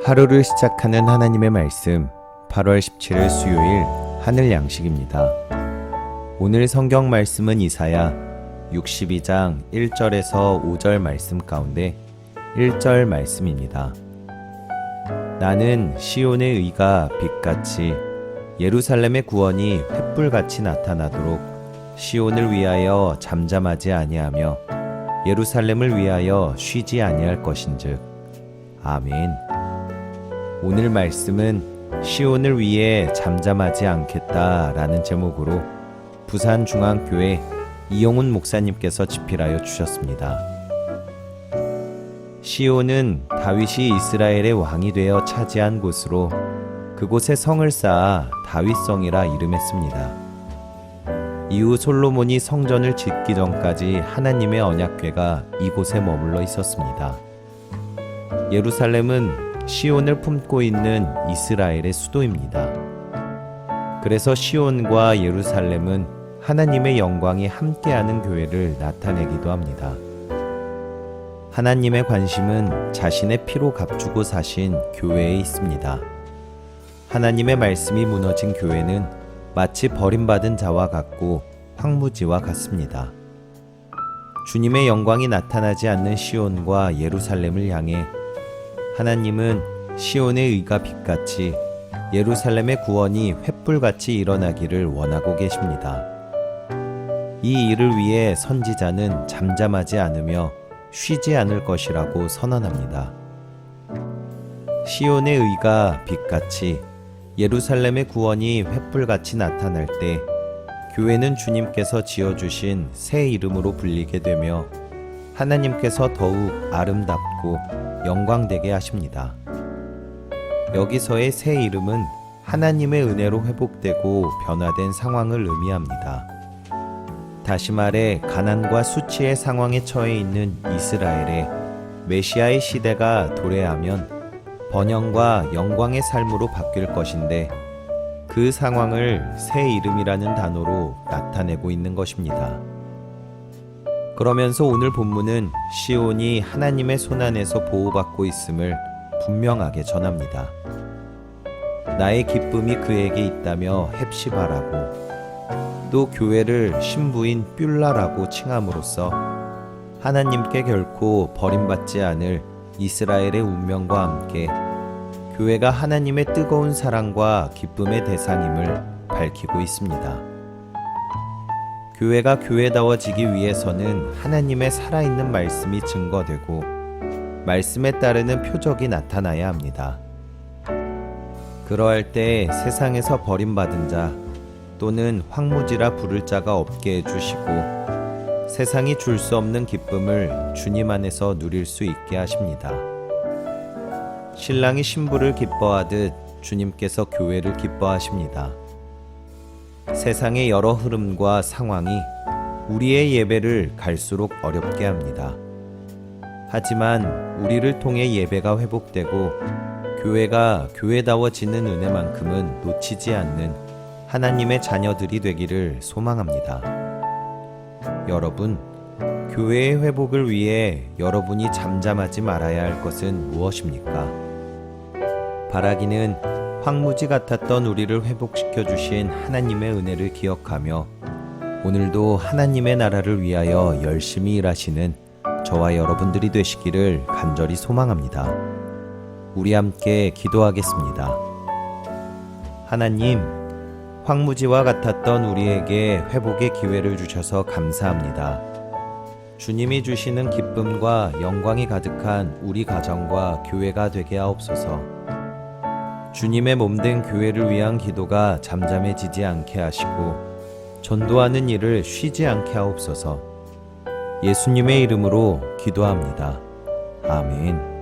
하루를 시작하는 하나님의 말씀 8월 17일 수요일 하늘 양식입니다. 오늘 성경 말씀은 이사야 62장 1절에서 5절 말씀 가운데 1절 말씀입니다. 나는 시온의 의가 빛같이 예루살렘의 구원이 횃불같이 나타나도록 시온을 위하여 잠잠하지 아니하며 예루살렘을 위하여 쉬지 아니할 것인즉. 아멘. 오늘 말씀은 시온을 위해 잠잠하지 않겠다라는 제목으로 부산중앙교회 이용훈 목사님께서 집필하여 주셨습니다. 시온은 다윗이 이스라엘의 왕이 되어 차지한 곳으로 그곳에 성을 쌓아 다윗성이라 이름했습니다. 이후 솔로몬이 성전을 짓기 전까지 하나님의 언약궤가 이곳에 머물러 있었습니다. 예루살렘은 시온을 품고 있는 이스라엘의 수도입니다. 그래서 시온과 예루살렘은 하나님의 영광이 함께하는 교회를 나타내기도 합니다. 하나님의 관심은 자신의 피로 값주고 사신 교회에 있습니다. 하나님의 말씀이 무너진 교회는 마치 버림받은 자와 같고 황무지와 같습니다. 주님의 영광이 나타나지 않는 시온과 예루살렘을 향해 하나님은 시온의 의가 빛같이 예루살렘의 구원이 횃불같이 일어나기를 원하고 계십니다. 이 일을 위해 선지자는 잠잠하지 않으며 쉬지 않을 것이라고 선언합니다. 시온의 의가 빛같이 예루살렘의 구원이 횃불같이 나타날 때 교회는 주님께서 지어주신 새 이름으로 불리게 되며 하나님께서 더욱 아름답고 영광되게 하십니다. 여기서의 새 이름은 하나님의 은혜로 회복되고 변화된 상황을 의미합니다. 다시 말해 가난과 수치의 상황에 처해 있는 이스라엘에 메시아의 시대가 도래하면 번영과 영광의 삶으로 바뀔 것인데 그 상황을 새 이름이라는 단어로 나타내고 있는 것입니다. 그러면서 오늘 본문은 시온이 하나님의 손안에서 보호받고 있음을 분명하게 전합니다. 나의 기쁨이 그에게 있다며 헵시바라고 또 교회를 신부인 뷸라라고 칭함으로써 하나님께 결코 버림받지 않을 이스라엘의 운명과 함께 교회가 하나님의 뜨거운 사랑과 기쁨의 대상임을 밝히고 있습니다. 교회가 교회다워지기 위해서는 하나님의 살아있는 말씀이 증거되고 말씀에 따르는 표적이 나타나야 합니다. 그러할 때 세상에서 버림받은 자 또는 황무지라 부를 자가 없게 해주시고 세상이 줄 수 없는 기쁨을 주님 안에서 누릴 수 있게 하십니다. 신랑이 신부를 기뻐하듯 주님께서 교회를 기뻐하십니다. 세상의 여러 흐름과 상황이 우리의 예배를 갈수록 어렵게 합니다. 하지만 우리를 통해 예배가 회복되고 교회가 교회다워지는 은혜만큼은 놓치지 않는 하나님의 자녀들이 되기를 소망합니다. 여러분, 교회의 회복을 위해 여러분이 잠잠하지 말아야 할 것은 무엇입니까? 바라기는 황무지 같았던 우리를 회복시켜 주신 하나님의 은혜를 기억하며 오늘도 하나님의 나라를 위하여 열심히 일하시는 저와 여러분들이 되시기를 간절히 소망합니다. 우리 함께 기도하겠습니다. 하나님, 황무지와 같았던 우리에게 회복의 기회를 주셔서 감사합니다. 주님이 주시는 기쁨과 영광이 가득한 우리 가정과 교회가 되게 하옵소서. 주님의 몸된 교회를 위한 기도가 잠잠해지지 않게 하시고 전도하는 일을 쉬지 않게 하옵소서. 예수님의 이름으로 기도합니다. 아멘.